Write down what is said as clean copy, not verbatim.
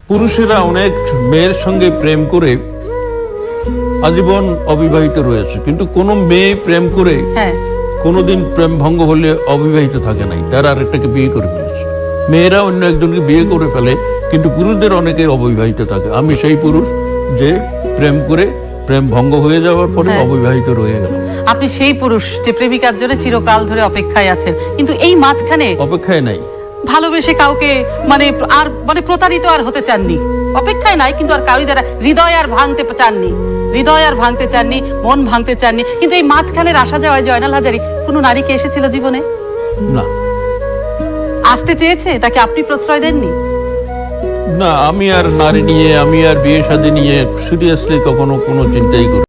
পুরুষেরা অনেক মেয়ের সঙ্গে প্রেম করে আজীবন অবিবাহিত রয়েছে, কিন্তু কোনো মেয়ে প্রেম করে হ্যাঁ, কোনোদিন প্রেম ভঙ্গ হলে অবিবাহিত থাকে নাই, তারা আরেকটাকে বিয়ে করে ফেলেছে। মেয়েরা অন্য একজনকে বিয়ে করে ফেলে, কিন্তু পুরুষদের অনেকে অবিবাহিত থাকে। আমি সেই পুরুষ যে প্রেম করে প্রেম ভঙ্গ হয়ে যাওয়ার পরে হ্যাঁ। অবিবাহিত রয়ে গেল। আপনি সেই পুরুষ যে প্রেমিকার জন্য চিরকাল ধরে অপেক্ষায় আছেন, কিন্তু এই মাঝখানে অপেক্ষায় নাই। ভালোবেসে কাউকে মানে প্রতারিত আর হতে চাননি, অপেক্ষায় নাই, কিন্তু আর কারোর দ্বারা হৃদয় আর ভাঙতে চাননি, মন ভাঙতে চাননি। কিন্তু এই মাঝখানের আসা যাওয়ায় জয়নাল হাজারী কোনো নারীকে এসেছিল জীবনে? না আসতে চেয়েছে, তাকে আপনি প্রশ্রয় দেননি? না, আমি আর নারী নিয়ে, আমি আর বিয়ে শাদী নিয়ে সিরিয়াসলি কখনো কোনো চিন্তাই করি